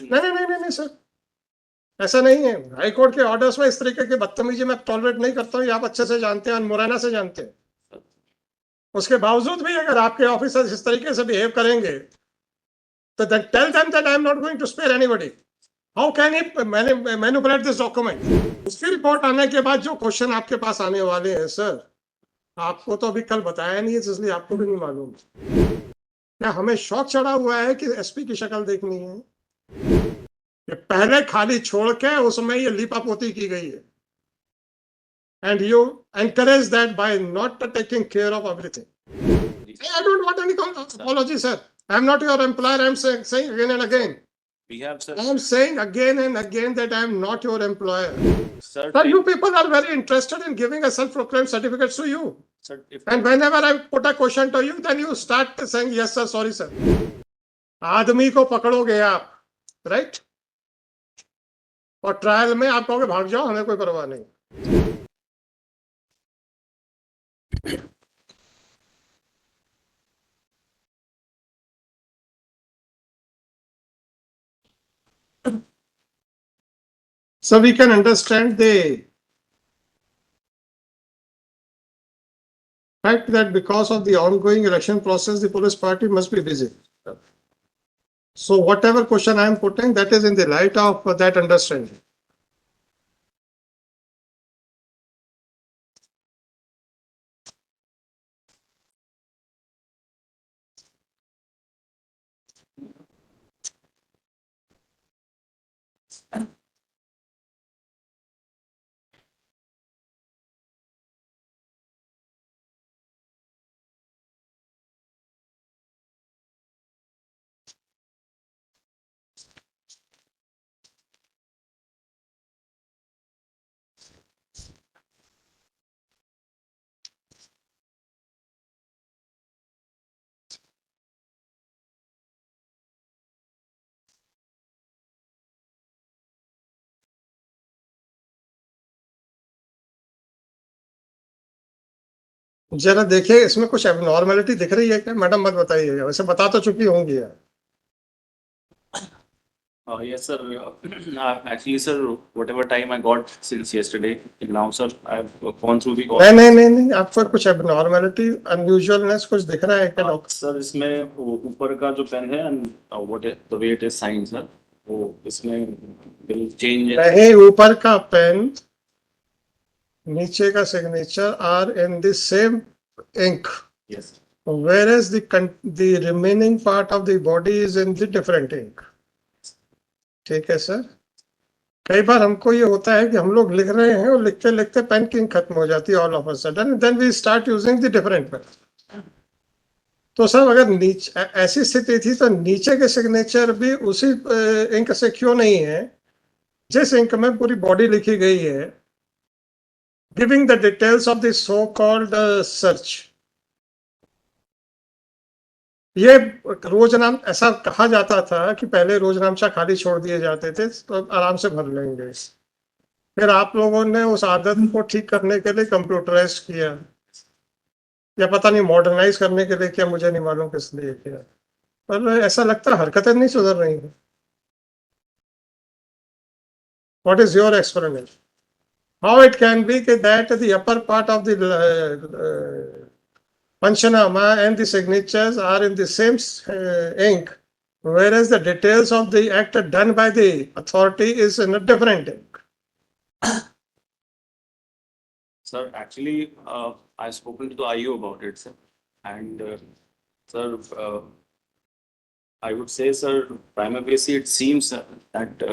नहीं नहीं नहीं नहीं सर, ऐसा नहीं है। हाई कोर्ट के ऑर्डर्स में इस तरीके की बदतमीजी मैं टॉलरेट नहीं करता हूँ, ये आप अच्छे से जानते हैं, मुरैना से जानते हैं। उसके बावजूद भी अगर आपके ऑफिसर्स इस तरीके से बिहेव करेंगे तो then tell them that I am not going to spare anybody. How can he manipulate this document? उसकी रिपोर्ट आने के बाद जो क्वेश्चन आपके पास आने वाले हैं सर, आपको तो अभी कल बताया नहीं है, इसलिए आपको भी नहीं मालूम। क्या हमें शौक चढ़ा हुआ है कि एसपी की शक्ल देखनी है? ये पहले खाली छोड़ के उसमें ये लीपापोती की गई है, and you encourage that by not taking care of everything. I don't want any apology, sir. I am not your employer. I am saying again and again. We have, sir. I am saying again and again that I am not your employer. Sir, Sir, you people are very interested in giving a self-proclaimed certificates to you. Sir, and whenever I put a question to you, then you start saying yes sir, sorry sir. आदमी को पकड़ोगे आप, right? और trial में आप कहोगे भाग जाओ, हमें कोई परवाह नहीं। So we can understand the fact that because of the ongoing election process, the police party must be busy. So whatever question I am putting, that is in the light of that understanding. जरा देखिए इसमें कुछ abnormality दिख रही है क्या? Madam मत बताइएगा, वैसे बता तो चुकी होंगी यार। Yes, sir. Actually, sir, whatever time I got since yesterday till now, sir, I've gone through the. नहीं, आपको कुछ एबनॉर्मलिटी, अनयूजुअलनेस कुछ दिख रहा है क्या डॉक्टर? सर, इसमें ऊपर का जो पेन है what the way it is signed, sir, वो इसमें will change. नहीं, ऊपर का पेन, नीचे का signature are in the same ink. Yes. Whereas the remaining part of the body is in the different ink. ठीक है सर। कई बार हमको ये होता है कि हम लोग लिख रहे हैं और लिखते लिखते पेन की इंक खत्म हो जाती है all of a sudden, then we start using the different pen. तो सर अगर नीचे ऐसी स्थिति थी तो नीचे के सिग्नेचर भी उसी इंक से क्यों नहीं है जिस इंक में पूरी बॉडी लिखी गई है, giving the details of the so called search? ये रोजनाम ऐसा कहा जाता था कि पहले रोजनामचा खाली छोड़ दिए जाते थे तो आराम से भर लेंगे। फिर आप लोगों ने उस आदत को ठीक करने के लिए कंप्यूटराइज किया, या पता नहीं मॉडर्नाइज करने के लिए किया, मुझे नहीं मालूम किस लिए किया, पर ऐसा लगता है हरकतें नहीं सुधर रही हैं। What is your explanation? How it can be that the upper part of the Panchanama and the signatures are in the same ink, whereas the details of the act done by the authority is in a different ink? Sir, actually, I've spoken to the IU about it, sir, and sir, I would say, sir, prima facie, it seems that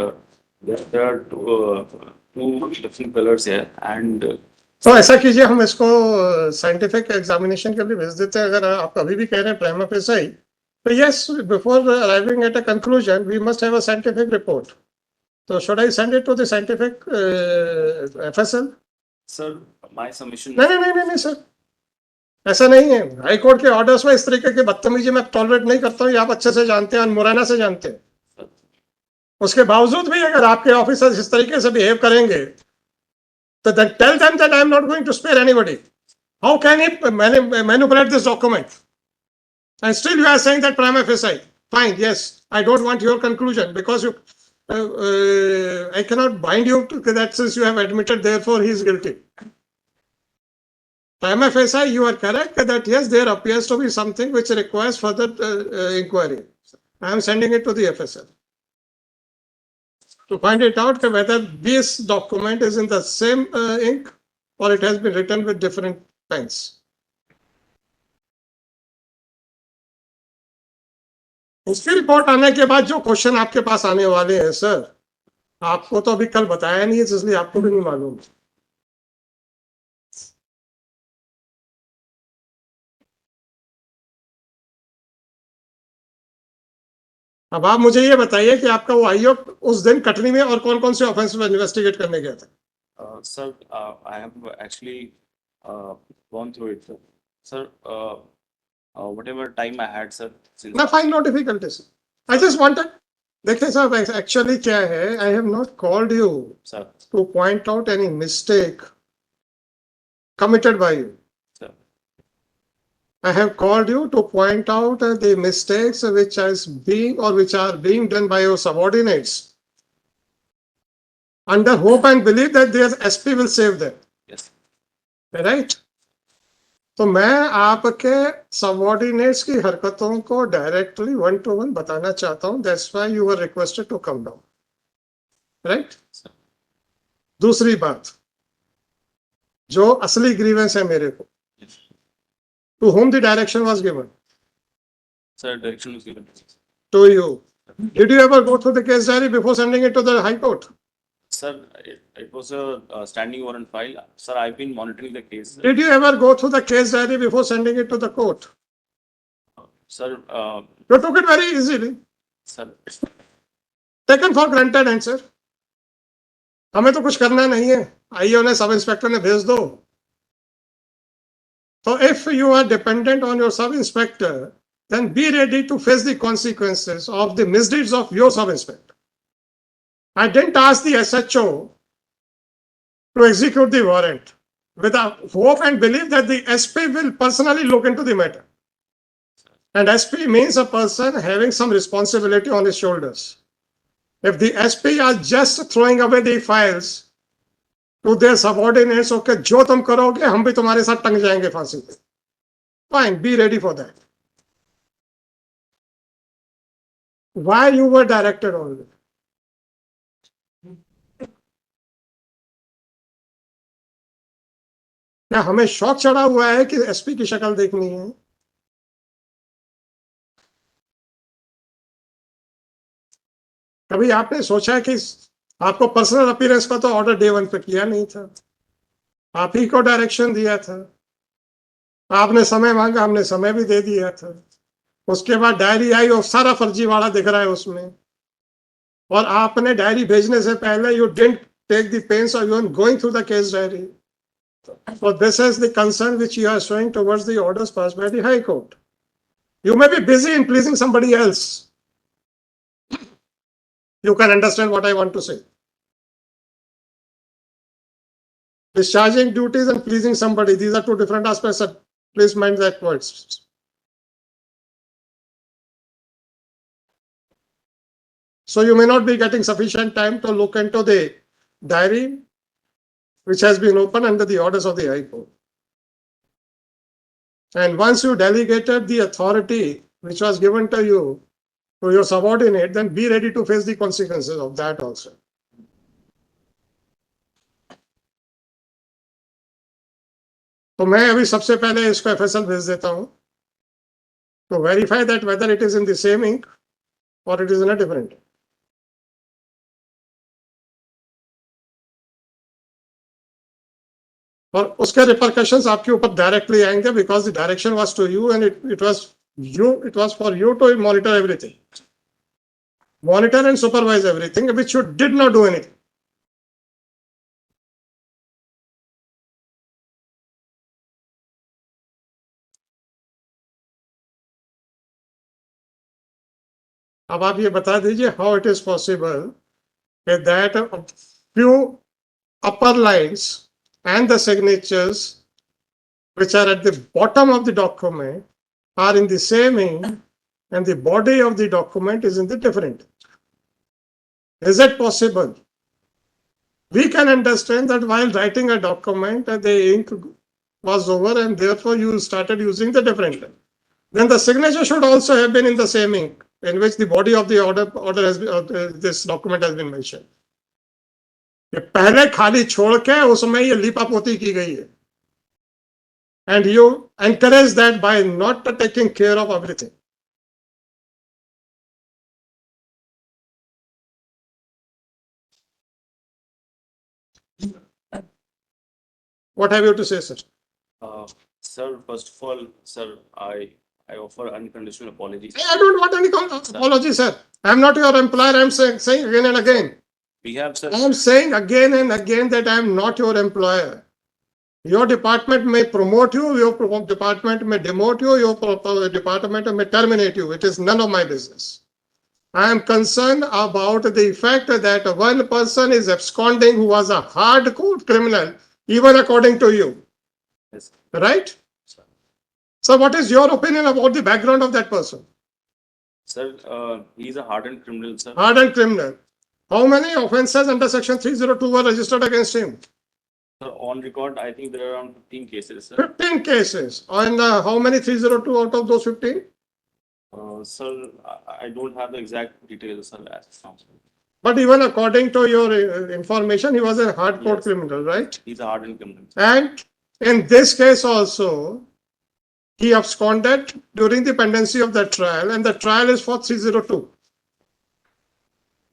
there are two different colors here, and. तो ऐसा कीजिए, हम इसको scientific examination के लिए भेज देते हैं। अगर आप अभी भी कह रहे हैं प्राइमा फेसी, तो yes, before arriving at a conclusion we must have a scientific report. तो should I send it to the scientific FSL? Sir, my submission. नहीं सर, ऐसा नहीं है। हाई कोर्ट के ऑर्डर्स में इस तरीके की बदतमीजी मैं टॉलरेट नहीं करता हूँ, आप अच्छे से जानते हैं, मुरैना से जानते हैं। उसके बावजूद भी अगर आपके ऑफिसर्स इस तरीके से बिहेव करेंगे तो then tell them that I am not going to spare anybody. How can he manipulate this document? And still you are saying that prima facie. fine, yes, I don't want your conclusion because you, I cannot bind you to that since you have admitted, therefore he is guilty. Prima facie, you are correct that yes, there appears to be something which requires further inquiry. I am sending it to the FSL to find it out whether this document is in the same ink or it has been written with different pens. उसकी report आने के बाद जो question आपके पास आने वाले हैं sir, आपको तो अभी कल बताया नहीं है, इसलिए आपको भी नहीं मालूम। अब आप मुझे ये बताइए कि आपका वो आईओ उस दिन कटनी में और कौन कौन से ऑफेंस में इन्वेस्टिगेट करने गया था? Sir, I have actually gone through it, sir. Sir, whatever time I had, sir. ना fine, no difficulties, I just wanted, देखिए साहब एक्चुअली क्या है, I have not called you Sir, to point out any mistake committed by you. sir. I have called you to point out the mistakes which are being done by your subordinates under hope and belief that their SP will save them. Yes. Right? तो मैं आपके subordinates की हरकतों को directly 1-to-1 बताना चाहता हूं, that's why you were requested to come down, right? दूसरी बात, जो असली ग्रीवेंस है मेरे को, Yes. To whom the direction was given? Sir, direction was given. To you. Did you ever go through the case diary before sending it to the High Court? Sir, it was a standing warrant file. Sir, I've been monitoring the case. Sir. Did you ever go through the case diary before sending it to the court? Sir, You took it very easily. sir, Taken for granted answer. हमें तो कुछ करना नहीं है, IO ने, sub inspector ने भेज दो। So if you are dependent on your sub inspector, then be ready to face the consequences of the misdeeds of your sub inspector. I didn't ask the SHO to execute the warrant with a hope and belief that the SP will personally look into the matter. And SP means a person having some responsibility on his shoulders. If the SP are just throwing away the files to their subordinates, okay, जो तुम करोगे हम भी तुम्हारे साथ टंग जाएंगे फांसी पे. Fine, be ready for that. Why you were directed on it? क्या हमें शौक चढ़ा हुआ है कि एसपी की शक्ल देखनी है? कभी आपने सोचा कि आपको पर्सनल अपीयरेंस का तो ऑर्डर डे 1 पे किया नहीं था, आप ही को डायरेक्शन दिया था, आपने समय मांगा, हमने समय भी दे दिया था, उसके बाद डायरी आई और सारा फर्जीवाड़ा दिख रहा है उसमें, और आपने डायरी भेजने से पहले you didn't take the pains of even going through the case diary. So this is the concern which you are showing towards the orders passed by the High Court. You may be busy in pleasing somebody else. You can understand what I want to say. Discharging duties and pleasing somebody, these are two different aspects. Please mind that words. So you may not be getting sufficient time to look into the diary which has been opened under the orders of the High Court. And once you delegated the authority which was given to you to your subordinate, then be ready to face the consequences of that also. तो मैं अभी सबसे पहले इसको FSL भेज देता हूं to verify that whether it is in the same ink or it is in a different ink. और उसके रिपरकशंस आपके ऊपर डायरेक्टली आएंगे because the direction was to you and it was for you to monitor everything, monitor and supervise everything which you did not do anything. अब आप ये बता दीजिए how it is possible that few upper lines and the signatures which are at the bottom of the document are in the same ink and the body of the document is in the different. Is it possible? We can understand that while writing a document, the ink was over and therefore you started using the different pen. Then the signature should also have been in the same ink in which the body of the order has been, this document has been mentioned. ये पहले खाली छोड़ के उसमें ये लिपापोती की गई है. And you encourage that by not taking care of everything. What have you to say, sir? Sir, first of all, sir, I offer unconditional apologies. I don't want any apology, sir. I'm not your employer. I'm saying again and again. We have, sir. I'm saying again and again that I'm not your employer. Your department may promote you, your department may demote you, your department may terminate you. It is none of my business. I am concerned about the fact that one person is absconding who was a hardcore criminal, even according to you. Yes, Right? sir. So what is your opinion about the background of that person? Sir, he's a hardened criminal, sir. Hardened criminal. How many offences under section 302 were registered against him? Sir, on record, I think there are around 15 cases, sir. 15 cases. And how many 302 out of those 15? Sir, I don't have the exact details, sir, as of now, sir. But even according to your information, he was a hardcore Yes. criminal, right? He's a hardened criminal. And in this case also, he absconded during the pendency of the trial, and the trial is for 302.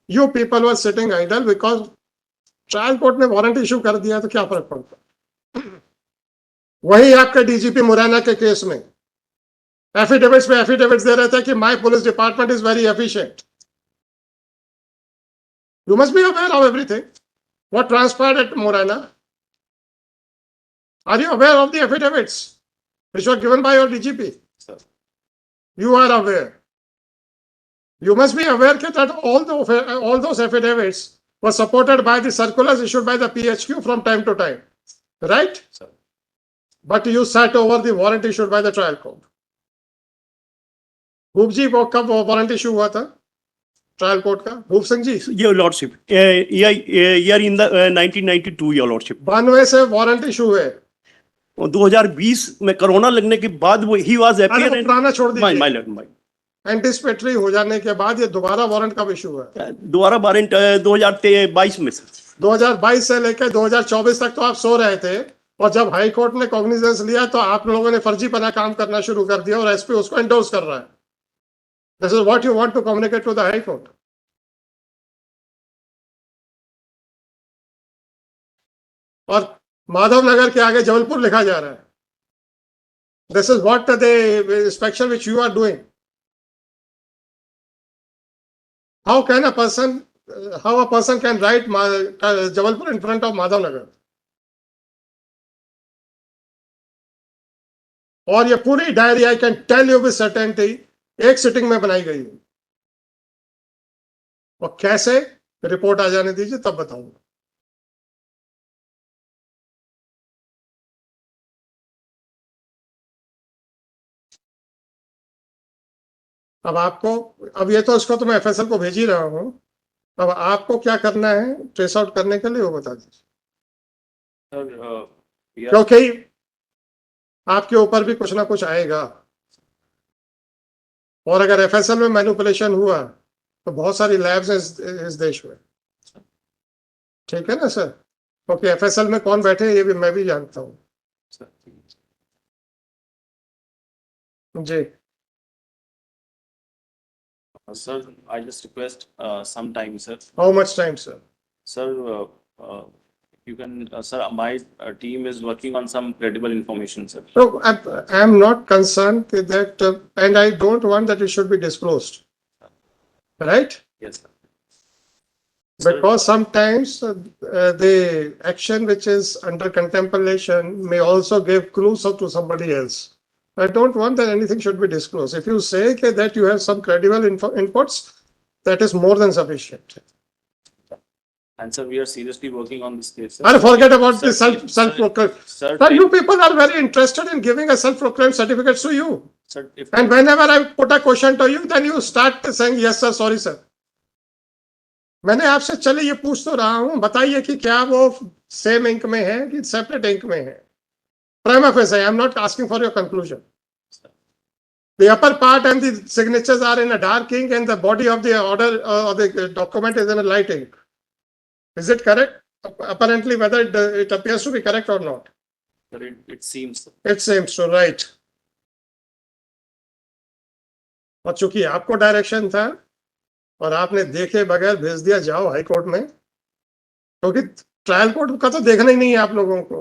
You people were sitting idle because trial court ने warrant issue कर दिया तो क्या फर्क पड़ता. वही आपके DGP Morena के केस में एफिडेविट्स में एफिडेविट्स दे रहे थे कि my police department is very efficient. You must be aware of everything what transpired at Morena. Are you aware of the affidavits which were given by your DGP? Sir. You are aware. You must be aware that all those affidavits were supported by the circulars issued by the PHQ from time to time, right? Sir. But you sat over the warrant issued by the trial court. भूप जी वो कब warrant issue हुआ था trial court का? भूप Singh ji, Your Lordship, year in the 1992, Your Lordship. 92 से warrant issue है. और 2020 में corona लगने के बाद वो he was अरे वो appear पुराना छोड़ my दीजिए. lord, my. एंटिसिपेटरी हो जाने के बाद ये दोबारा वारंट कब इशू हुआ? दोबारा वारंट 2022 में सर. 2022 से लेकर 2024 तक तो आप सो रहे थे, और जब हाई कोर्ट ने कॉग्निजेंस लिया तो आप लोगों ने फर्जीपना काम करना शुरू कर दिया और एसपी उसको एंडोर्स कर रहा है. This is what you want to communicate to the high court. और माधव नगर के आगे जबलपुर लिखा जा रहा है. This is what the inspection which you are doing. How can a person, how a person can write Jabalpur in front of Madhav Nagar? और ये पूरी diary I can tell you with certainty एक sitting में बनाई गई है. और कैसे रिपोर्ट आ जाने दीजिए तब बताऊंगा. अब आपको, अब ये तो इसको तो मैं एफएसएल को भेज ही रहा हूं. अब आपको क्या करना है ट्रेस आउट करने के लिए वो बता दीजिए. Sir, we are, क्योंकि आपके ऊपर भी कुछ ना कुछ आएगा, और अगर एफएसएल में मैनिपुलेशन हुआ तो बहुत सारी लैब्स हैं इस देश में. ठीक है ना सर? क्योंकि एफएसएल में कौन बैठे हैं ये भी मैं भी जानता हूँ. sir, जी. sir, I just request some time, sir. How much time sir? Sir, you can, sir, my team is working on some credible information, sir. So I am not concerned that, and I don't want that it should be disclosed, right? Yes, sir. Sir, Because sometimes the action which is under contemplation may also give clues to somebody else. I don't want that anything should be disclosed. If you say that you have some credible inputs, that is more than sufficient. and sir, we are seriously working on this case, sir. And forget about the Sir, self-proclaimed. Sir, Sir, you people are very interested in giving a self-proclaimed certificate to you. Sir, if And whenever I put a question to you, then you start saying yes sir, sorry sir. मैंने आपसे चले ये पूछ तो रहा हूं, बताइए कि क्या वो सेम इंक में है कि सेपरेट इंक में है. Prima facie, I am not asking for your conclusion. The upper part and the signatures are in a dark ink and the body of the order or the document is in a light ink. Is it correct? Apparently, whether it appears to be correct or not. sir, it seems. It seems so, right. और चूंकि आपको direction था और आपने देखे बगैर भेज दिया जाओ हाई कोर्ट में, क्योंकि ट्रायल कोर्ट का तो देखना ही नहीं है आप लोगों को.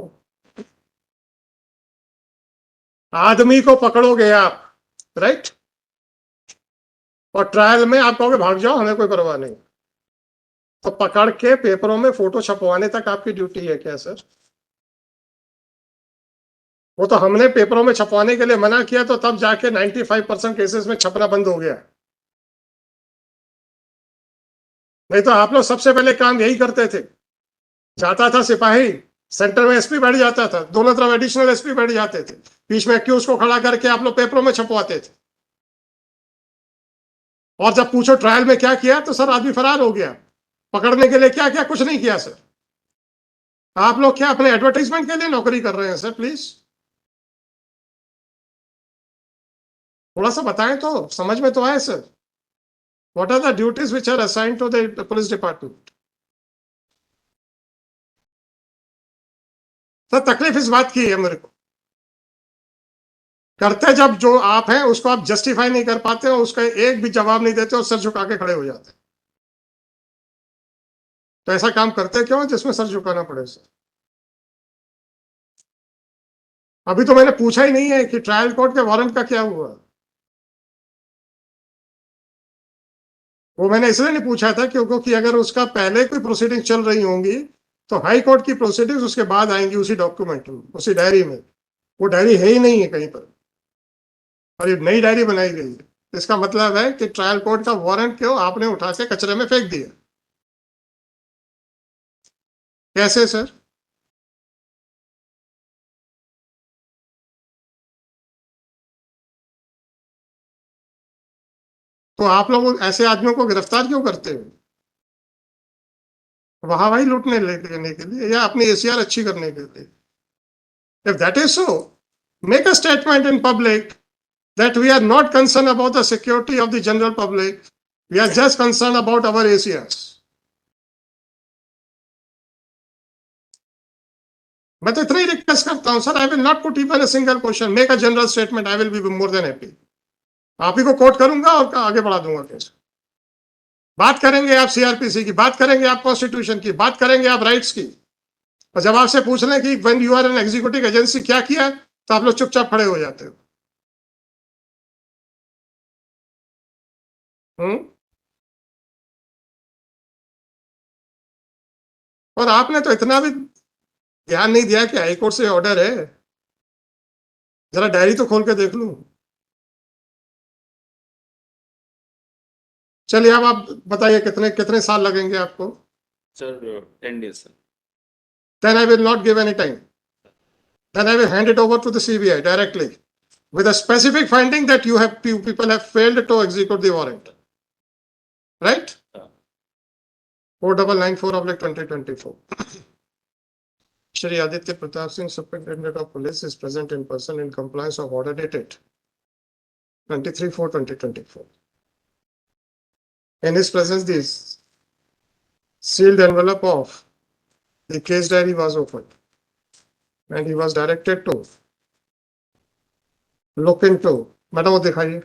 आदमी को पकड़ोगे आप, राइट, और ट्रायल में आप कहोगे भाग जाओ, हमें कोई परवाह नहीं. तो पकड़ के पेपरों में फोटो छपवाने तक आपकी ड्यूटी है क्या सर? वो तो हमने पेपरों में छपवाने के लिए मना किया तो तब जाके 95% केसेस में छपना बंद हो गया. नहीं तो आप लोग सबसे पहले काम यही करते थे. जाता था सिपाही, सेंटर में एसपी बैठ जाता था, दोनों तरफ एडिशनल एसपी बैठ जाते थे, बीच में एक्यूज को खड़ा करके आप लोग पेपरों में छपवाते थे. और जब पूछो ट्रायल में क्या किया तो सर आदमी फरार हो गया. पकड़ने के लिए क्या किया? कुछ नहीं किया सर. आप लोग क्या अपने एडवर्टाइजमेंट के लिए नौकरी कर रहे हैं सर? प्लीज थोड़ा सा बताएं तो समझ में तो आए sir. What are the duties which are assigned to the police department? Sir तकलीफ इस बात की है मेरे को, करते जब जो आप हैं उसको आप जस्टिफाई नहीं कर पाते हो, उसका एक भी जवाब नहीं देते और सर झुका के खड़े हो जाते हैं. तो ऐसा काम करते क्यों जिसमें सर झुकाना पड़े सर? अभी तो मैंने पूछा ही नहीं है कि ट्रायल कोर्ट के वारंट का क्या हुआ. वो मैंने इसलिए नहीं पूछा था क्योंकि अगर उसका पहले कोई प्रोसीडिंग चल रही होंगी तो हाई कोर्ट की प्रोसीडिंग्स उसके बाद आएंगी उसी डॉक्यूमेंट में, उसी डायरी में. वो डायरी है ही नहीं है कहीं पर, और ये नई डायरी बनाई गई है. इसका मतलब है कि ट्रायल कोर्ट का वारंट क्यों आपने उठा के कचरे में फेंक दिया. कैसे सर? तो आप लोग ऐसे आदमियों को गिरफ्तार क्यों करते हो? वाहवाही लूटने लेने के लिए या अपनी एसीआर अच्छी करने के लिए? If that is so, make a statement in public that we are not concerned about the security of the general public. We are just concerned about our ACRs. मैं तो इतना ही रिक्वेस्ट करता हूं sir, I will not put even a single question, make a general statement, I will be more than happy. आप ही को coat करूंगा और आगे बढ़ा दूंगा केस. बात करेंगे आप सीआरपीसी की, बात करेंगे आप कॉन्स्टिट्यूशन की, बात करेंगे आप राइट्स की, और जब आपसे पूछ लें कि when you are an executive agency क्या किया, तो आप लोग चुपचाप खड़े हो जाते हो. और आपने तो इतना भी ध्यान नहीं दिया कि हाईकोर्ट से ऑर्डर है. जरा डायरी तो खोल के देख लूं. चलिए अब आप बताइए कितने कितने साल लगेंगे आपको? Sir, 10 days, sir. Then I will not give any time. Then I will hand it over to the CBI directly with a specific finding that you people have failed to execute the warrant. Right? 4994/2024. Shri Aditya Pratap Singh, Superintendent of Police, is present in person in compliance of order dated 23/4/2024. In his presence, the sealed envelope of the case diary was opened, and he was directed to look into. Madam वो दिखाइए.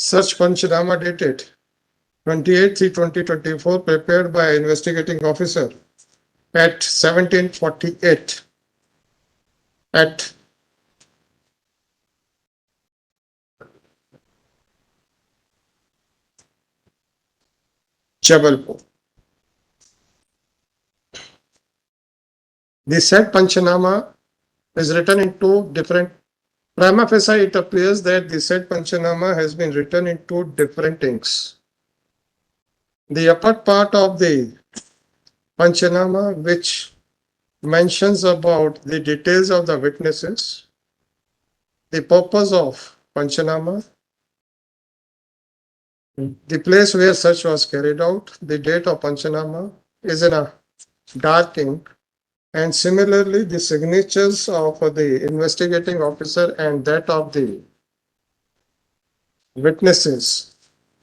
Search Panchnama dated 28/3/2024, prepared by investigating officer at 17:48 at Jabalpur. The said Panchanama is written in two different. Prima facie, it appears that the said Panchanama has been written in two different inks. The upper part of the Panchanama, which mentions about the details of the witnesses, the purpose of Panchanama, the place where search was carried out, the date of Panchanama is in a dark ink, and similarly the signatures of the investigating officer and that of the witnesses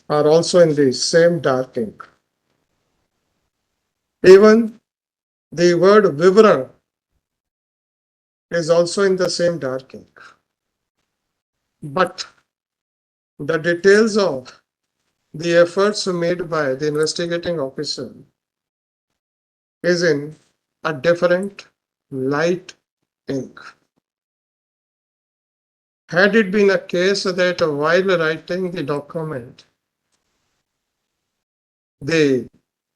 are also in the same dark ink. Even the word Vivran is also in the same dark ink. But the details of the efforts made by the investigating officer is in a different light ink. Had it been a case that while writing the document, the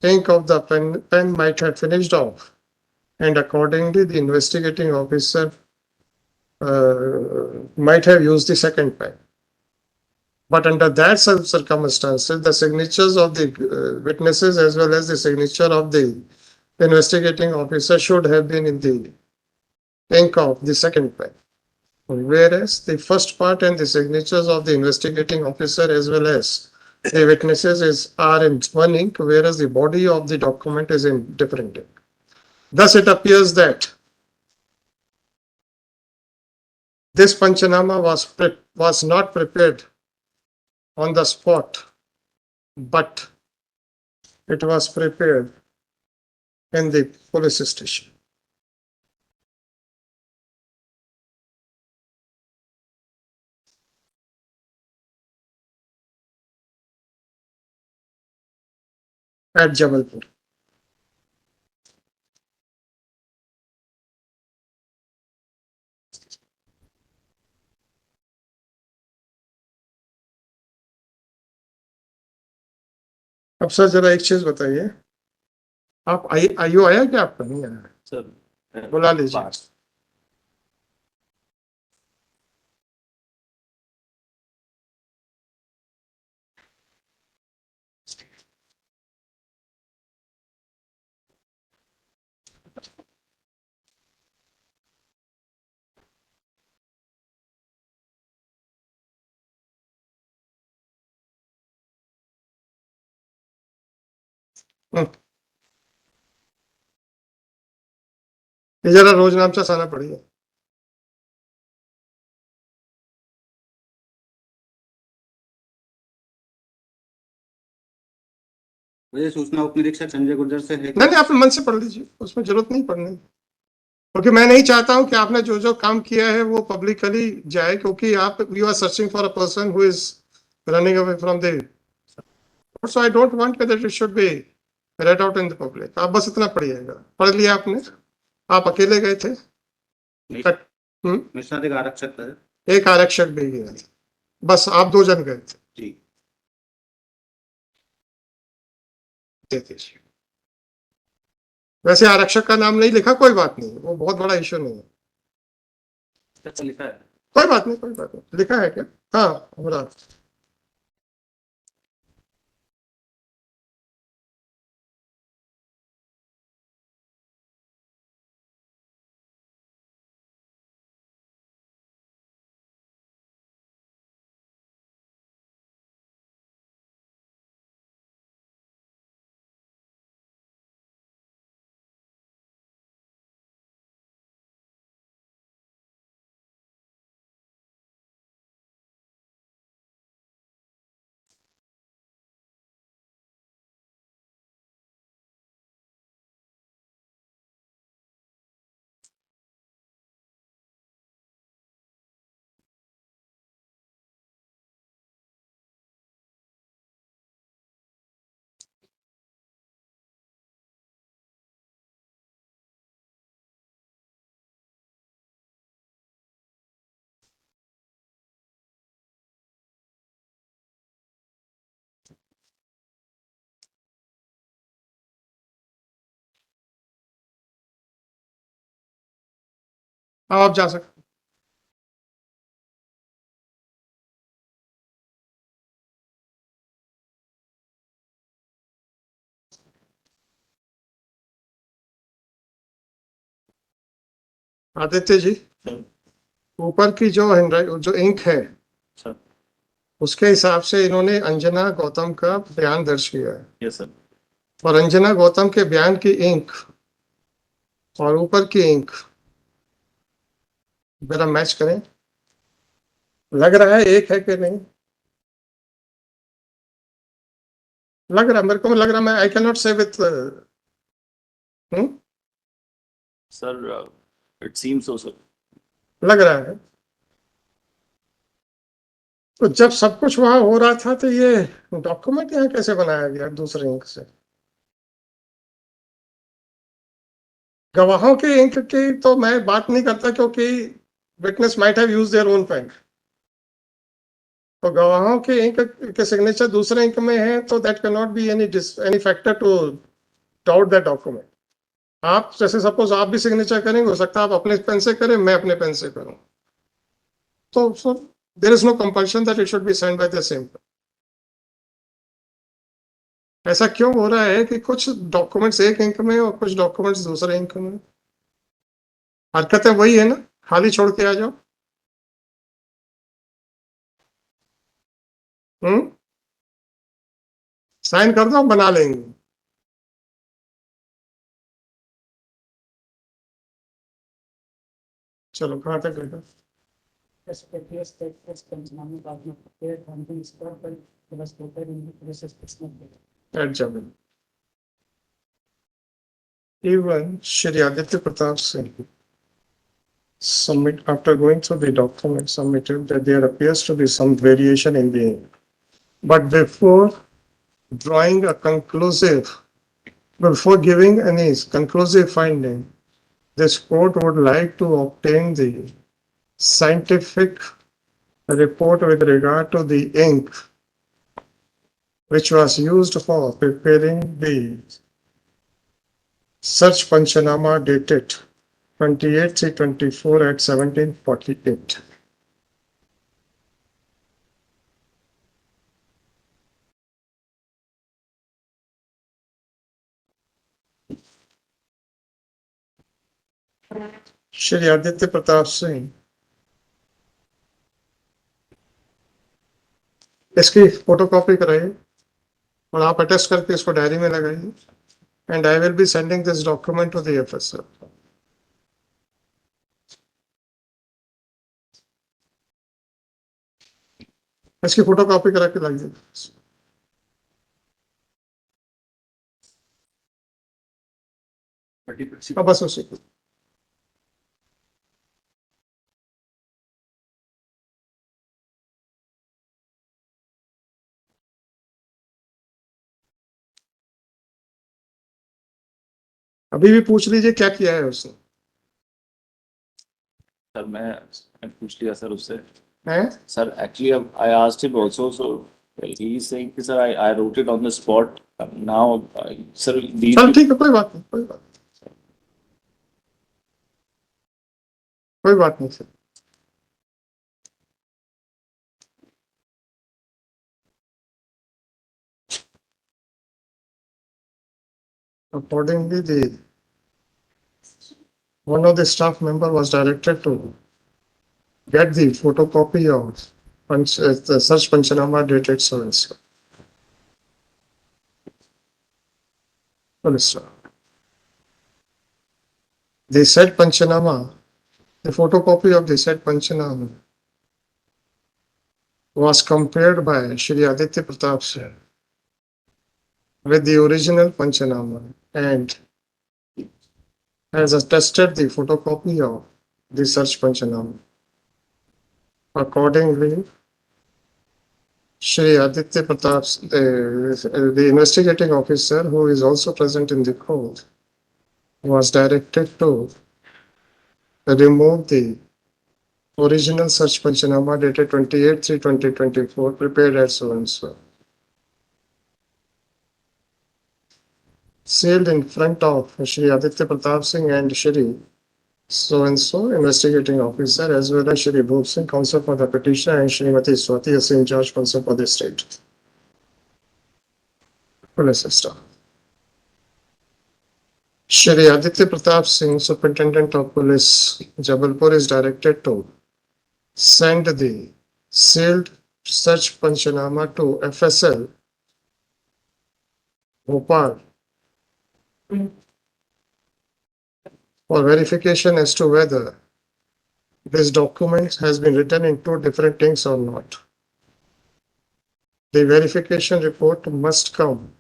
ink of the pen might have finished off, and accordingly the investigating officer might have used the second pen. But under that circumstances, the signatures of the witnesses as well as the signature of the investigating officer should have been in the ink of the second pen. Whereas the first part and the signatures of the investigating officer as well as the witnesses are in one ink, whereas the body of the document is in different ink. Thus, it appears that this Panchanama was not prepared on the spot, but it was prepared in the police station. At Jabalpur. अब sir जरा एक चीज बताइए, आप आयु आया क्या आपका? नहीं आया? Sir, बुला लीजिए. past. ये जरा रोज नाम से साना पड़ेगा. मुझे सूचना उप निरीक्षक संजय गुर्जर से है। नहीं, आप मन से पढ़ लीजिए, उसमें जरूरत नहीं पढ़ने, क्योंकि मैं नहीं चाहता हूं कि आपने जो जो काम किया है वो पब्लिकली जाए, क्योंकि आप you are searching for a person who is running away from the, so I don't want that it should be read out in the public. आप बस इतना पढ़िएगा. पढ़ लिया आपने? आप अकेले गए थे? मिश्रा एक आरक्षक था। एक आरक्षक भी गया था, बस आप दो जन गए थे. जी। देखिए, वैसे आरक्षक का नाम नहीं लिखा, कोई बात नहीं, वो बहुत बड़ा इश्यू नहीं है. अच्छा लिखा है? कोई बात नहीं, कोई बात नहीं. लिखा है क्या? हाँ, हमारा आप जा सकते। आदित्य जी, ऊपर की जो जो इंक है सर। उसके हिसाब से इन्होंने अंजना गौतम का बयान दर्ज किया है, यस सर। और अंजना गौतम के बयान की इंक और ऊपर की इंक जरा मैच करें, लग रहा है एक है कि नहीं? लग रहा, मेरे को लग रहा, मैं आई कैन नॉट से with sir it seems so sir. लग रहा है। तो जब सब कुछ वहां हो रहा था तो ये डॉक्यूमेंट यहाँ कैसे बनाया गया दूसरे इंक से? गवाहों के इंक की तो मैं बात नहीं करता, क्योंकि witness might have used their own pen. तो गवाहों के इंक के सिग्नेचर दूसरे इंक में है, तो that can not be any factor to doubt that document. आप जैसे सपोज आप भी सिग्नेचर करेंगे, हो सकता है आप अपने पेन से करें, मैं अपने पेन से करूं, तो there is no compulsion that it should be signed by the same. ऐसा क्यों हो रहा है कि कुछ डॉक्यूमेंट्स एक इंक में और कुछ डॉक्यूमेंट्स दूसरे इंक में? हरकतें वही है ना, खाली छोड़ के आ जाओ। साइन कर दो, हम बना लेंगे। चलो कहाँ तक गए? Adjournment. Even Shri Aditya Pratap Singh submit, after going through the document, submitted that there appears to be some variation in the ink. But drawing a conclusive, before giving any conclusive finding, this court would like to obtain the scientific report with regard to the ink which was used for preparing the search Panchanama dated 28/3/24 at 17:48. Shri Aditya Pratap Singh, इसकी photocopy कराइए और आप attest करके इसको diary में लगाइए, and I will be sending this document to the FSL. इसकी photocopy करा के लाइए। बस उसी को। अभी भी पूछ लीजिए क्या किया है उसने। सर मैं पूछ लिया सर उससे। हैं? Sir, actually, I asked him also. So he is saying, sir, I wrote it on the spot. Now, sir, these. चल ठीक है, कोई बात नहीं, कोई बात नहीं, कोई बात नहीं sir. Accordingly, one of the staff member was directed to get the photocopy of the search Panchanama dated so and so. Police. The said Panchanama, the photocopy of the said Panchanama was compared by Shri Aditya Pratap Singh with the original Panchanama and has attested the photocopy of the search Panchanama. Accordingly, Shri Aditya Pratap, the investigating officer who is also present in the court, was directed to remove the original search Panchanama dated 28/3/2024 prepared as so and so. Sealed in front of Shri Aditya Pratap Singh and Shri so and so investigating officer as well as Shri Bhop Singh, counsel for the petitioner, and Srimati Swati Singh, judge, counsel for the state. Police system. Shri Aditya Pratap Singh, Superintendent of Police, Jabalpur, is directed to send the sealed search Panchanama to FSL Bhopal for verification as to whether this document has been written in two different things or not. The verification report must come.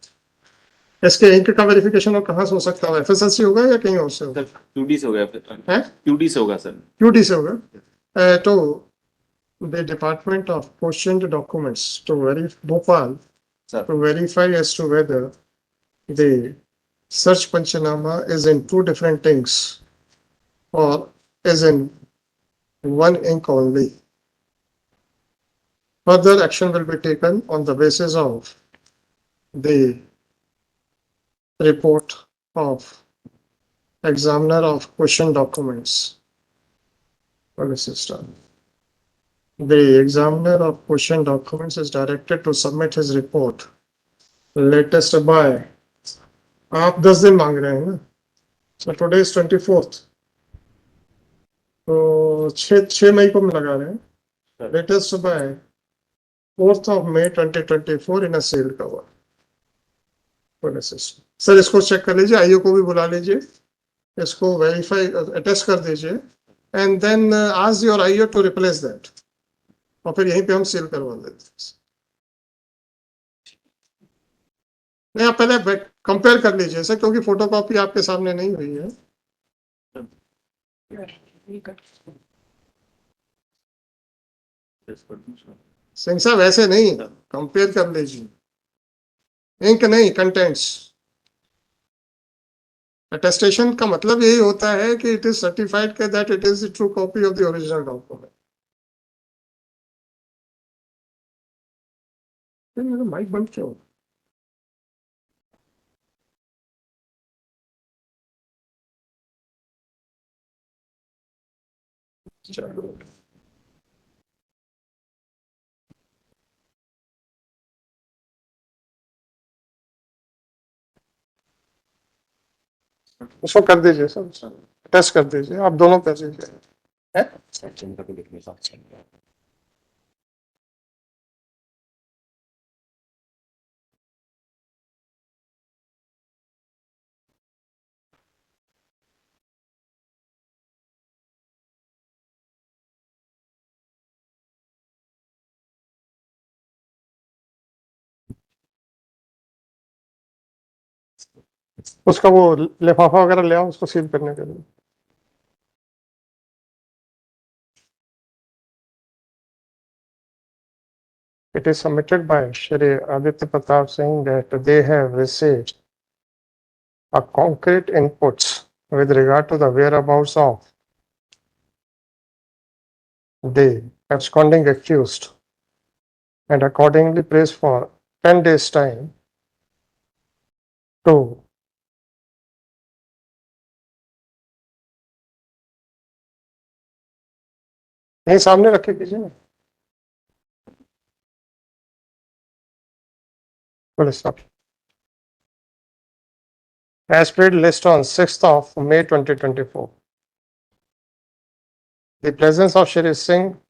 इसके ink का verification और कहाँ से हो सकता है? FSL से होगा या कहीं और से होगा? सर QD से हो गया हैं? QD से होगा सर QT से होगा. तो the Department of questioned documents to verify Bhopal Sir. to verify as to whether the search Panchanama is in two different things or is in one ink only. Further action will be taken on the basis of the report of examiner of question documents. Police system. The examiner of question documents is directed to submit his report latest by. आप 10 दिन मांग रहे हैं ना? So today is 24th. तो 6 मई को हम लगा रहे हैं. Latest by 4th of May 2024 in a sealed cover. Sir इसको चेक कर लीजिए, आईओ को भी बुला लीजिए, इसको वेरीफाई अटेस्ट कर दीजिए and then ask your IO to replace that और फिर यहीं पे हम सील करवा देते हैं. नहीं आप पहले कंपेयर कर लीजिए सर, क्योंकि फोटोकॉपी आपके सामने नहीं हुई है. सिंह साहब ऐसे नहीं, कंपेयर कर लीजिए, इंक नहीं कंटेंट्स. अटेस्टेशन का मतलब यही होता है कि इट इज सर्टिफाइड के that it is the true copy of the original document. मेरा माइक बंद क्यों? चलो उसको कर दीजिए सर, टेस्ट कर दीजिए, आप दोनों कर दीजिए. उसका वो लिफाफा वगैरह ले आओ उसको सील करने के लिए. It is submitted by Shri Aditya Pratap Singh that they have received a concrete inputs with regard to the whereabouts of the absconding accused and accordingly prays for 10 days time to नहीं सामने रखे कीजिए ना. Police stop. As per list on 6th of May 2024. The presence of Shri Singh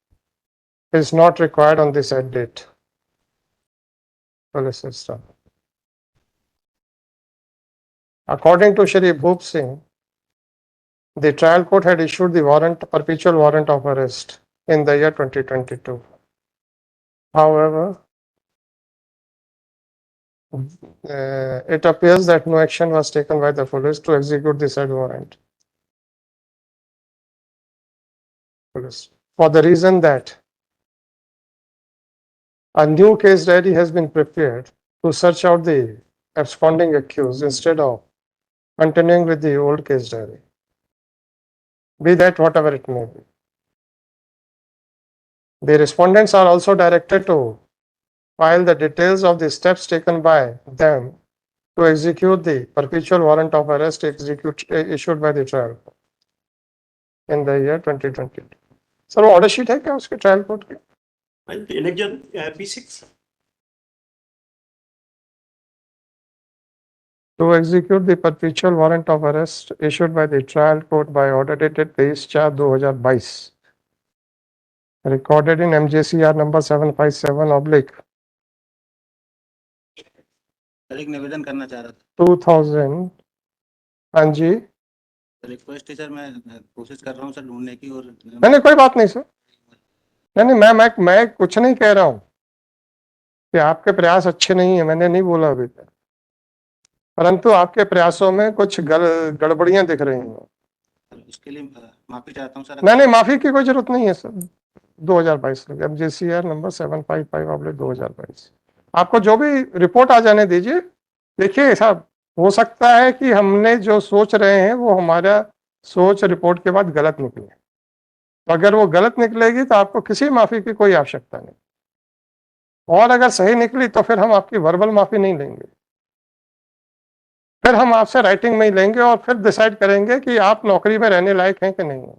is not required on this said date. Police system. According to Shri Bhop Singh, the trial court had issued the warrant, perpetual warrant of arrest in the year 2022. However, it appears that no action was taken by the police to execute the said warrant. Police. For the reason that a new case diary has been prepared to search out the absconding accused instead of continuing with the old case diary. Be that whatever it may be. The respondents are also directed to file the details of the steps taken by them to execute the perpetual warrant of arrest issued by the trial. in the year 2020. Sir वो order sheet है क्या उसके trial court की? Election P6. To execute the perpetual warrant of arrest issued by the trial court by order dated 23/4/2022, recorded in MJCR number 757/2000, sir एक निवेदन करना चाह रहा था। 2000। हाँ जी, रिक्वेस्ट है सर, मैं कोशिश कर रहा हूँ सर ढूंढने की। और नहीं कोई बात नहीं सर, नहीं मैं कुछ नहीं कह रहा हूँ कि आपके प्रयास अच्छे नहीं है, मैंने नहीं बोला अभी तक, परंतु आपके प्रयासों में कुछ गड़बड़ियां दिख रही हैं। उसके लिए माफी चाहता हूँ सर। नहीं माफी की कोई जरूरत नहीं है सर। 2022 MJCR नंबर 755/2022, आपको जो भी रिपोर्ट आ जाने दीजिए। देखिए साहब, हो सकता है कि हमने जो सोच रहे हैं वो हमारा सोच रिपोर्ट के बाद गलत निकले, तो अगर वो गलत निकलेगी तो आपको किसी माफी की कोई आवश्यकता नहीं, और अगर सही निकली तो फिर हम आपकी वर्बल माफी नहीं लेंगे, फिर हम आपसे राइटिंग में ही लेंगे और फिर डिसाइड करेंगे कि आप नौकरी में रहने लायक हैं कि नहीं है।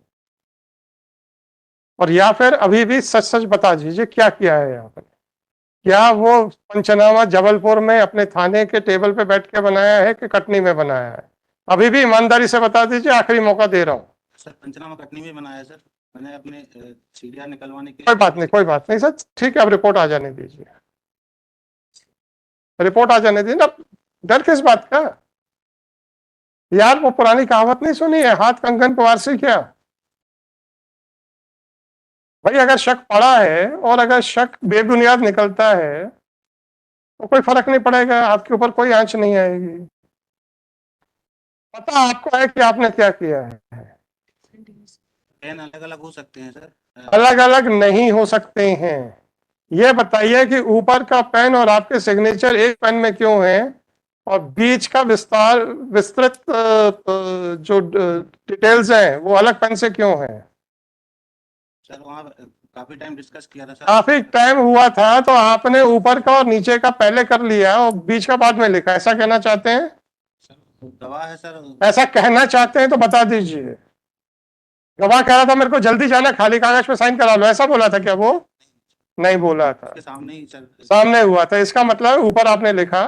और या फिर अभी भी सच सच बता दीजिए क्या किया है आपने, क्या वो पंचनामा जबलपुर में अपने थाने के टेबल पे बैठ के बनाया है कि कटनी में बनाया है? अभी भी ईमानदारी से बता दीजिए, आखिरी मौका दे रहा हूँ। सर पंचनामा कटनी में बनाया है सर, मैंने अपने सीढ़ियाँ निकलवाने के कोई बात नहीं सर, ठीक है, अब रिपोर्ट आ जाने दीजिए, रिपोर्ट आ जाने दीजिए ना, डर किस बात का यार? वो पुरानी कहावत नहीं सुनी है, हाथ कंगन पवार से क्या? भाई अगर शक पड़ा है और अगर शक बेबुनियाद निकलता है तो कोई फर्क नहीं पड़ेगा, आपके ऊपर कोई आंच नहीं आएगी। पता आपको है कि आपने क्या किया है। पेन अलग अलग हो सकते हैं सर। अलग अलग नहीं हो सकते हैं। ये बताइए कि ऊपर का पेन और आपके सिग्नेचर एक पेन में क्यों है, और बीच का विस्तृत जो डिटेल्स हैं वो अलग पेन से क्यों है? सर वहाँ काफी टाइम डिस्कस किया था सर। काफी टाइम हुआ था तो आपने ऊपर का और नीचे का पहले कर लिया और बीच का बाद में लिखा, ऐसा कहना चाहते हैं? गवाह है सर। ऐसा कहना चाहते हैं तो बता दीजिए। गवाह कह रहा था मेरे को जल्दी जाना, खाली कागज पे साइन करा लो, ऐसा बोला था क्या वो? नहीं बोला था, उसके सामने ही सर। सामने हुआ था। इसका मतलब ऊपर आपने लिखा,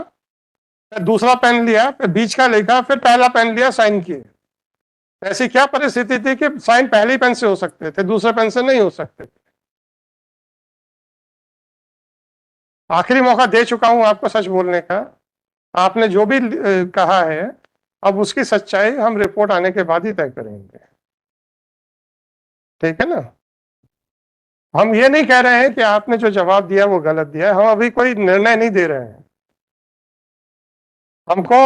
फिर दूसरा पेन लिया, फिर बीच का लिखा, फिर पहला पेन लिया, साइन किए। ऐसी क्या परिस्थिति थी कि साइन पहले पेन से हो सकते थे, दूसरे पेन से नहीं हो सकते थे? आखिरी मौका दे चुका हूं आपको सच बोलने का। आपने जो भी कहा है, अब उसकी सच्चाई हम रिपोर्ट आने के बाद ही तय करेंगे, ठीक है ना? हम ये नहीं कह रहे हैं कि आपने जो जवाब दिया वो गलत दिया है, हम अभी कोई निर्णय नहीं दे रहे हैं। हमको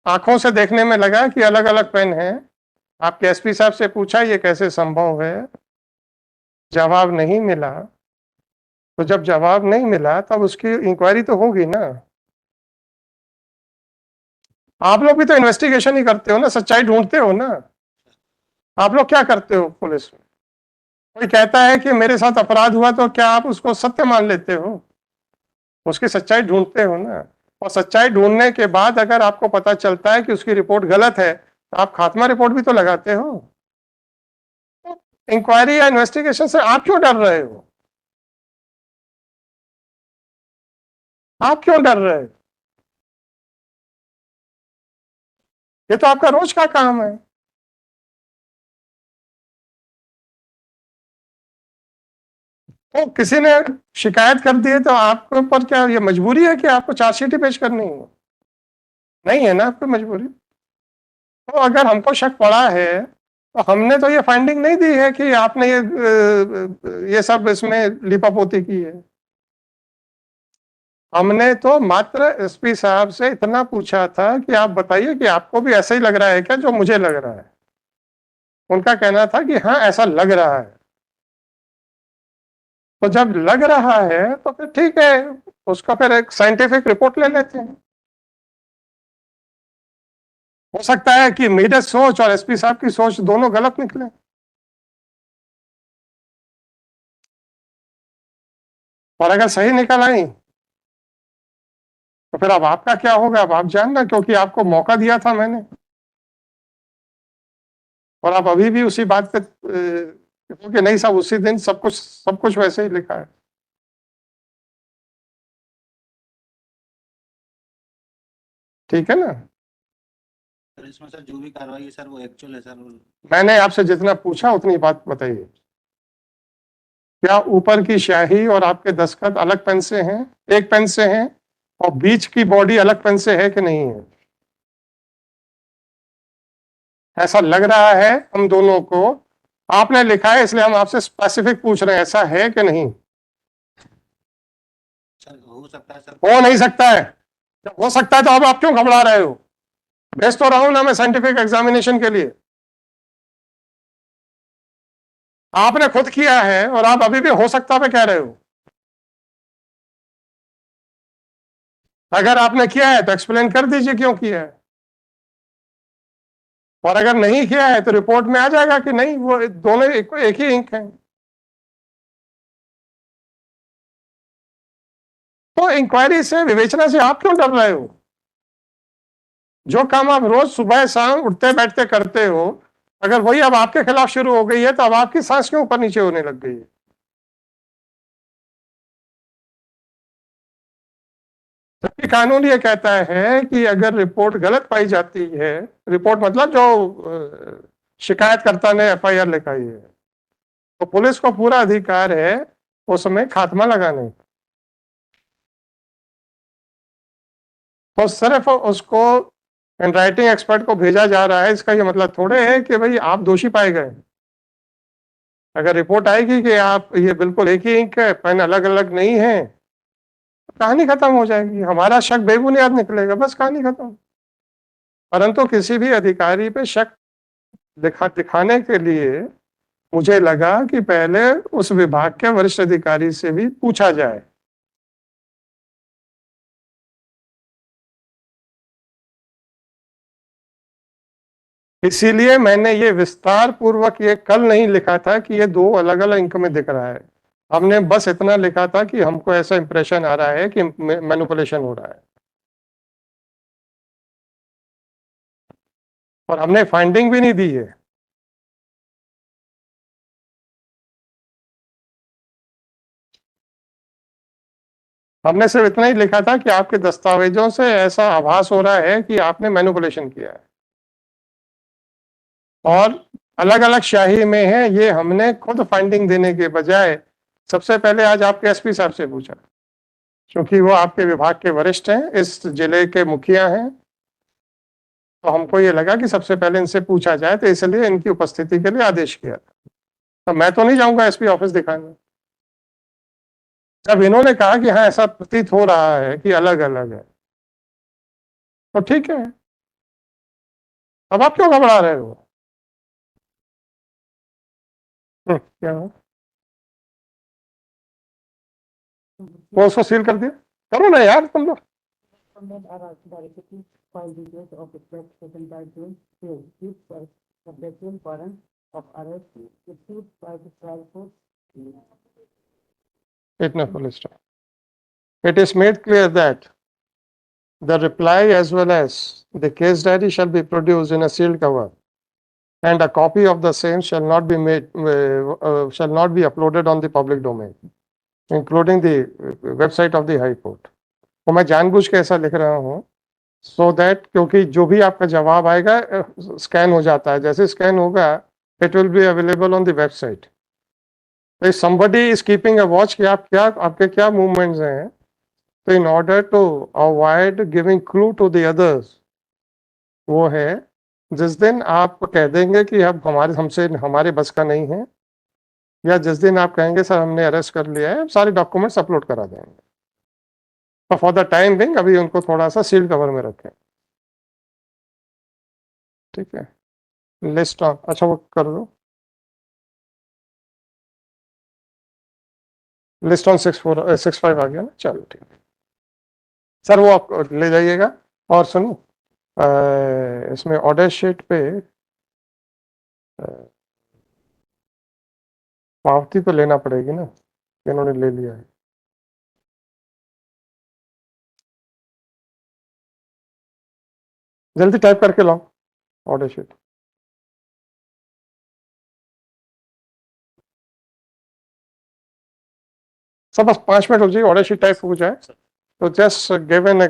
आंखों से देखने में लगा कि अलग अलग पेन है। आपके एसपी साहब से पूछा ये कैसे संभव है, जवाब नहीं मिला। तो जब जवाब नहीं मिला तब उसकी इंक्वायरी तो होगी ना। आप लोग भी तो इन्वेस्टिगेशन ही करते हो ना, सच्चाई ढूंढते हो ना। आप लोग क्या करते हो पुलिस में? कोई कहता है कि मेरे साथ अपराध हुआ तो क्या आप उसको सत्य मान लेते हो? उसकी सच्चाई ढूंढते हो ना, और सच्चाई ढूंढने के बाद अगर आपको पता चलता है कि उसकी रिपोर्ट गलत है तो आप खात्मा रिपोर्ट भी तो लगाते हो। इंक्वायरी या इन्वेस्टिगेशन से आप क्यों डर रहे हो? आप क्यों डर रहे हो? ये तो आपका रोज का काम है। तो किसी ने शिकायत कर दी है तो आपके ऊपर क्या ये मजबूरी है कि आपको चार्जशीट ही पेश करनी है? नहीं है ना आपको मजबूरी। तो अगर हमको शक पड़ा है तो हमने तो ये फाइंडिंग नहीं दी है कि आपने ये सब इसमें लिपापोती की है। हमने तो मात्र एसपी साहब से इतना पूछा था कि आप बताइए कि आपको भी ऐसा ही लग रहा है क्या जो मुझे लग रहा है? उनका कहना था कि हाँ ऐसा लग रहा है। तो जब लग रहा है तो फिर ठीक है, उसका फिर एक साइंटिफिक रिपोर्ट ले लेते हैं। हो सकता है कि मेरी सोच और एसपी साहब की सोच दोनों गलत निकले। और अगर सही निकल आई तो फिर अब आपका क्या होगा अब आप जानना, क्योंकि आपको मौका दिया था मैंने। और आप अभी भी उसी बात पे कि नहीं साहब उसी दिन सब कुछ वैसे ही लिखा है। ठीक है ना? सर इसमें सर जो भी कार्रवाई है सर वो एक्चुअल है सर। मैंने आपसे जितना पूछा उतनी बात बताइए। क्या ऊपर की स्याही और आपके दस्तखत अलग पेन से हैं, एक पेन से हैं, और बीच की बॉडी अलग पेन से है कि नहीं है? ऐसा लग रहा है हम दोनों को। आपने लिखा है इसलिए हम आपसे स्पेसिफिक पूछ रहे हैं, ऐसा है कि नहीं? सर हो सकता है सर। हो नहीं सकता है? जब हो सकता है तो अब आप क्यों घबरा रहे हो? भेज तो रहा हूं ना मैं साइंटिफिक एग्जामिनेशन के लिए। आपने खुद किया है और आप अभी भी हो सकता पे कह रहे हो। अगर आपने किया है तो एक्सप्लेन कर दीजिए क्यों किया है, और अगर नहीं किया है तो रिपोर्ट में आ जाएगा कि नहीं वो दोनों एक ही इंक है। तो इंक्वायरी से, विवेचना से आप क्यों डर रहे हो? जो काम आप रोज सुबह शाम उठते बैठते करते हो, अगर वही अब आपके खिलाफ शुरू हो गई है तो अब आपकी सांस क्यों ऊपर नीचे होने लग गई है? जबकि कानून ये कहता है कि अगर रिपोर्ट गलत पाई जाती है, रिपोर्ट मतलब जो शिकायतकर्ता ने एफआईआर लिखाई है, तो पुलिस को पूरा अधिकार है उसमें खात्मा लगाने का। तो सिर्फ उसको राइटिंग एक्सपर्ट को भेजा जा रहा है, इसका ये मतलब थोड़े है कि भाई आप दोषी पाए गए। अगर रिपोर्ट आएगी कि आप ये बिल्कुल एक ही इंक है, पेन अलग अलग नहीं है, तो कहानी खत्म हो जाएगी, हमारा शक बेबुनियाद निकलेगा, बस कहानी खत्म। परंतु किसी भी अधिकारी पे शक दिखाने के लिए मुझे लगा कि पहले उस विभाग के वरिष्ठ अधिकारी से भी पूछा जाए। इसीलिए मैंने ये विस्तार पूर्वक ये कल नहीं लिखा था कि ये दो अलग अलग इंक में दिख रहा है। हमने बस इतना लिखा था कि हमको ऐसा इंप्रेशन आ रहा है कि मैनिपुलेशन हो रहा है, और हमने फाइंडिंग भी नहीं दी है। हमने सिर्फ इतना ही लिखा था कि आपके दस्तावेजों से ऐसा आभास हो रहा है कि आपने मैनिपुलेशन किया है, और अलग अलग स्याही में है, ये हमने खुद फाइंडिंग देने के बजाय सबसे पहले आज आपके एसपी साहब से पूछा, क्योंकि वो आपके विभाग के वरिष्ठ हैं, इस जिले के मुखिया हैं, तो हमको ये लगा कि सबसे पहले इनसे पूछा जाए, तो इसलिए इनकी उपस्थिति के लिए आदेश किया था। तो मैं तो नहीं जाऊंगा एसपी ऑफिस दिखाने। जब इन्होंने कहा कि हाँ ऐसा प्रतीत हो रहा है कि अलग अलग है, तो ठीक है, अब आप क्यों घबरा रहे हो? क्या हो? वो उसको सील कर दिया, करो ना यार तुम लोग। file details of the threat taken by June 2, issued by the Brazilian warrant of arrest issued by the trial court. इतना police It is made clear that the reply as well as the case diary shall be produced in a sealed cover, and a copy of the same shall not be uploaded on the public domain, including the website of the High Court. तो मैं जानबूझ के ऐसा लिख रहा हूँ so that, क्योंकि जो भी आपका जवाब आएगा स्कैन हो जाता है, जैसे स्कैन होगा it will be available on the website. If somebody is keeping a watch कि आप क्या, आपके क्या movements हैं, तो in order to avoid giving clue to the others, वो है जिस दिन आप कह देंगे कि अब हमारे बस का नहीं है, या जिस दिन आप कहेंगे सर हमने अरेस्ट कर लिया है, सारे डॉक्यूमेंट्स अपलोड करा देंगे। तो फॉर द टाइम बिंग अभी उनको थोड़ा सा सील्ड कवर में रखें, ठीक है? लिस्ट ऑन, अच्छा वो कर दो, लिस्ट ऑन 65 आ गया ना, चलो ठीक है सर, वो आप ले जाइएगा। और सुनो, इसमें ऑर्डर शीट पे पावती तो लेना पड़ेगी ना, इन्होंने ले लिया है। जल्दी टाइप करके लाओ ऑर्डर शीट। सब बस 5 मिनट रुक जाइए, ऑर्डर शीट टाइप हो जाए तो just give an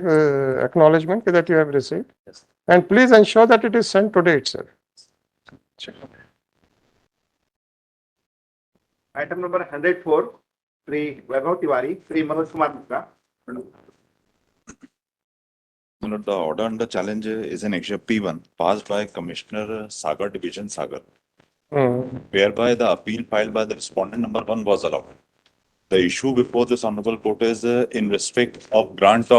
acknowledgement that you have received Yes. and please ensure that it is sent today itself. Item number 104, Sri Vaibhav Tiwari, Sri Manoj Kumar Gupta. The order under challenge is an action P1 passed by Commissioner Sagar Division Sagar, whereby the appeal filed by the respondent number 1 was allowed. The issue before this honorable court is in respect of grant of